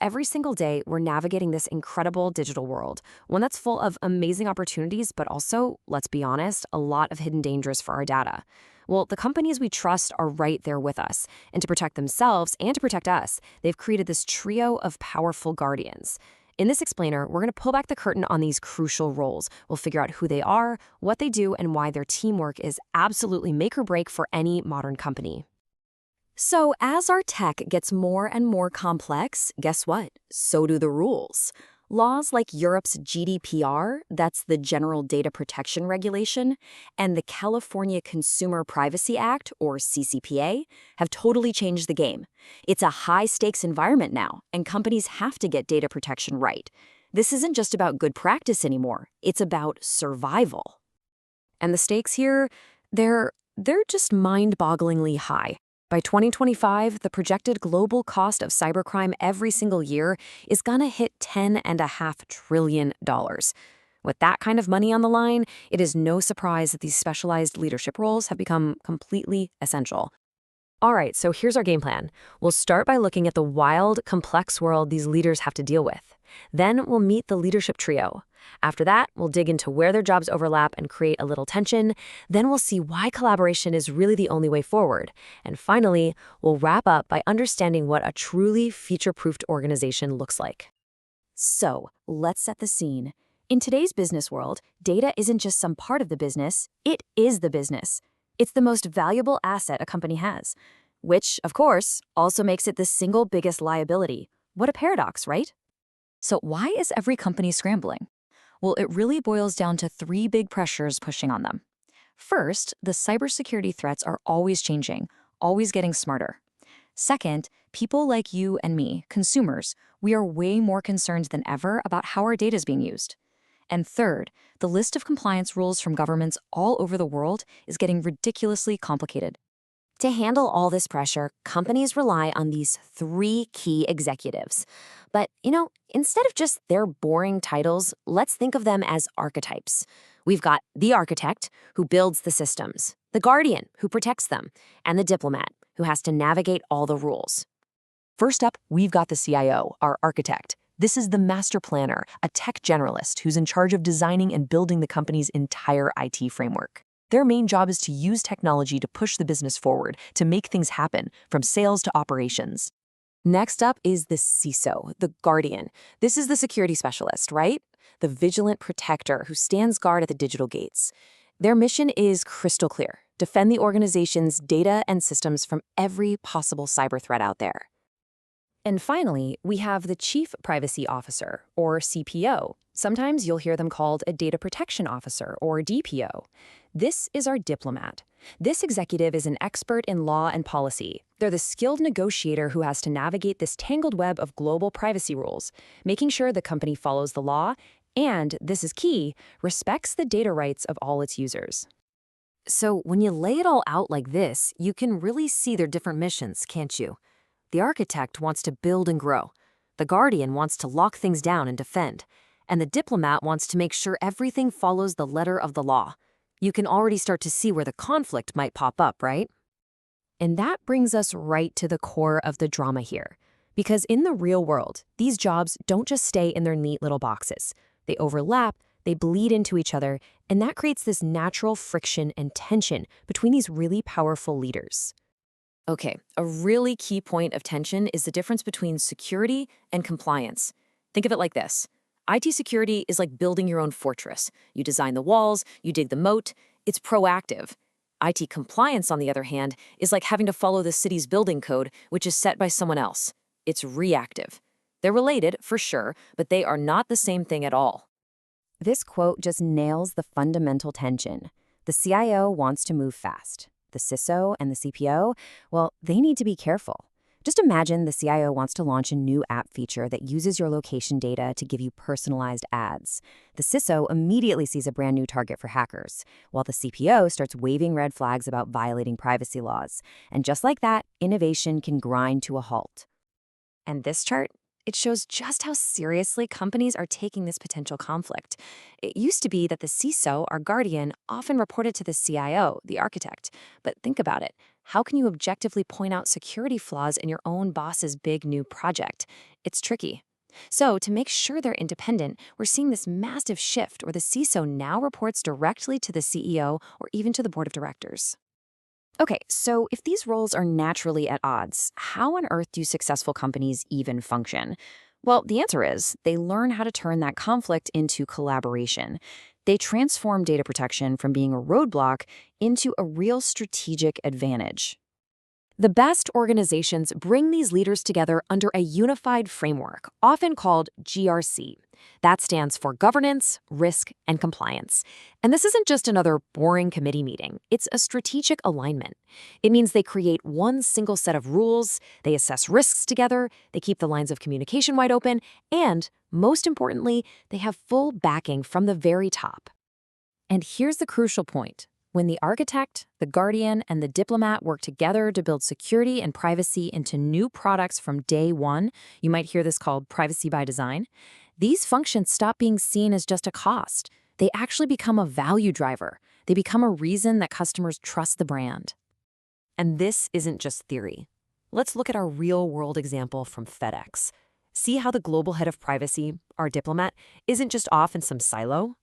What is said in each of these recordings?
Every single day, we're navigating this incredible digital world, one that's full of amazing opportunities, but also, let's be honest, a lot of hidden dangers for our data. Well, the companies we trust are right there with us, and to protect themselves and to protect us, they've created this trio of powerful guardians. In this explainer, we're going to pull back the curtain on these crucial roles. We'll figure out who they are, what they do, and why their teamwork is absolutely make or break for any modern company. So, as our tech gets more and more complex, guess what? So do the rules. Laws like Europe's GDPR, that's the General Data Protection Regulation, and the California Consumer Privacy Act, or CCPA, have totally changed the game. It's a high-stakes environment now, and companies have to get data protection right. This isn't just about good practice anymore. It's about survival. And the stakes here, they're just mind-bogglingly high. By 2025, the projected global cost of cybercrime every single year is gonna hit $10.5 trillion. With that kind of money on the line, it is no surprise that these specialized leadership roles have become completely essential. All right, so here's our game plan. We'll start by looking at the wild, complex world these leaders have to deal with. Then we'll meet the leadership trio. After that, we'll dig into where their jobs overlap and create a little tension. Then we'll see why collaboration is really the only way forward. And finally, we'll wrap up by understanding what a truly future-proofed organization looks like. So, let's set the scene. In today's business world, data isn't just some part of the business, it is the business. It's the most valuable asset a company has, which, of course, also makes it the single biggest liability. What a paradox, right? So why is every company scrambling? Well, it really boils down to three big pressures pushing on them. First, the cybersecurity threats are always changing, always getting smarter. Second, people like you and me, consumers, we are way more concerned than ever about how our data is being used. And third, the list of compliance rules from governments all over the world is getting ridiculously complicated. To handle all this pressure, companies rely on these three key executives. But, instead of just their boring titles, let's think of them as archetypes. We've got the architect, who builds the systems, the guardian, who protects them, and the diplomat, who has to navigate all the rules. First up, we've got the CIO, our architect. This is the master planner, a tech generalist who's in charge of designing and building the company's entire IT framework. Their main job is to use technology to push the business forward, to make things happen, from sales to operations. Next up is the CISO, the guardian. This is the security specialist, right? The vigilant protector who stands guard at the digital gates. Their mission is crystal clear: defend the organization's data and systems from every possible cyber threat out there. And finally, we have the Chief Privacy Officer, or CPO. Sometimes you'll hear them called a Data Protection Officer, or DPO. This is our diplomat. This executive is an expert in law and policy. They're the skilled negotiator who has to navigate this tangled web of global privacy rules, making sure the company follows the law and, this is key, respects the data rights of all its users. So when you lay it all out like this, you can really see their different missions, can't you? The architect wants to build and grow. The guardian wants to lock things down and defend. And the diplomat wants to make sure everything follows the letter of the law. You can already start to see where the conflict might pop up, right? And that brings us right to the core of the drama here. Because in the real world, these jobs don't just stay in their neat little boxes. They overlap, they bleed into each other, and that creates this natural friction and tension between these really powerful leaders. Okay, a really key point of tension is the difference between security and compliance. Think of it like this. IT security is like building your own fortress. You design the walls, you dig the moat. It's proactive. IT compliance, on the other hand, is like having to follow the city's building code, which is set by someone else. It's reactive. They're related, for sure, but they are not the same thing at all. This quote just nails the fundamental tension. The CIO wants to move fast. The CISO and the CPO, well, they need to be careful. Just imagine the CIO wants to launch a new app feature that uses your location data to give you personalized ads. The CISO immediately sees a brand new target for hackers, while the CPO starts waving red flags about violating privacy laws. And just like that, innovation can grind to a halt. And this chart? It shows just how seriously companies are taking this potential conflict. It used to be that the CISO, our guardian, often reported to the CIO, the architect. But think about it. how can you objectively point out security flaws in your own boss's big new project? It's tricky. So, to make sure they're independent, we're seeing this massive shift where the CISO now reports directly to the CEO or even to the board of directors. Okay, so if these roles are naturally at odds, how on earth do successful companies even function? Well, the answer is they learn how to turn that conflict into collaboration. They transform data protection from being a roadblock into a real strategic advantage. The best organizations bring these leaders together under a unified framework, often called GRC. That stands for governance, risk, and compliance. And this isn't just another boring committee meeting. It's a strategic alignment. It means they create one single set of rules, they assess risks together, they keep the lines of communication wide open, and, most importantly, they have full backing from the very top. And here's the crucial point. When the architect, the guardian, and the diplomat work together to build security and privacy into new products from day one, you might hear this called privacy by design, these functions stop being seen as just a cost. They actually become a value driver. They become a reason that customers trust the brand. And this isn't just theory. Let's look at our real-world example from FedEx. See how the global head of privacy, our diplomat, isn't just off in some silo?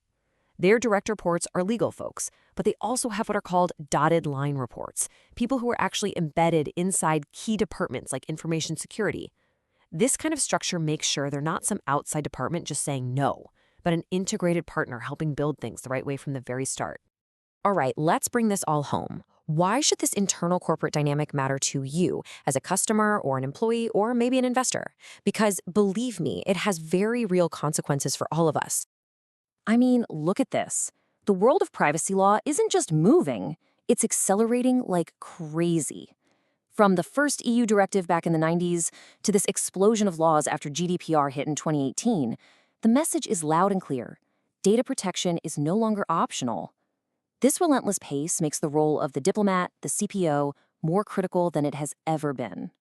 Their direct reports are legal folks, but they also have what are called dotted line reports, people who are actually embedded inside key departments like information security. This kind of structure makes sure they're not some outside department just saying no, but an integrated partner helping build things the right way from the very start. All right, let's bring this all home. Why should this internal corporate dynamic matter to you as a customer or an employee or maybe an investor? Because believe me, it has very real consequences for all of us. I mean, look at this. The world of privacy law isn't just moving, it's accelerating like crazy. From the first EU directive back in the 90s to this explosion of laws after GDPR hit in 2018, the message is loud and clear. Data protection is no longer optional. This relentless pace makes the role of the diplomat, the CPO, more critical than it has ever been.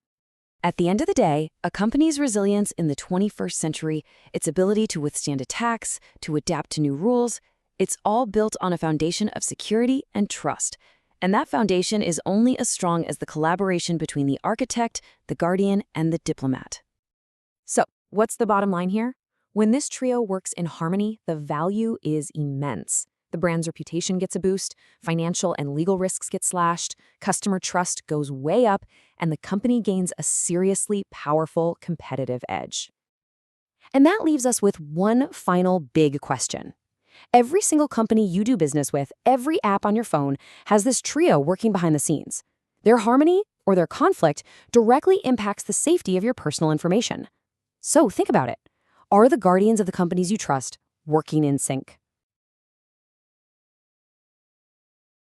At the end of the day, a company's resilience in the 21st century, its ability to withstand attacks, to adapt to new rules, it's all built on a foundation of security and trust. And that foundation is only as strong as the collaboration between the architect, the guardian, and the diplomat. So, what's the bottom line here? When this trio works in harmony, the value is immense. The brand's reputation gets a boost, financial and legal risks get slashed, customer trust goes way up, and the company gains a seriously powerful competitive edge. And that leaves us with one final big question. Every single company you do business with, every app on your phone, has this trio working behind the scenes. Their harmony or their conflict directly impacts the safety of your personal information. So think about it. Are the guardians of the companies you trust working in sync?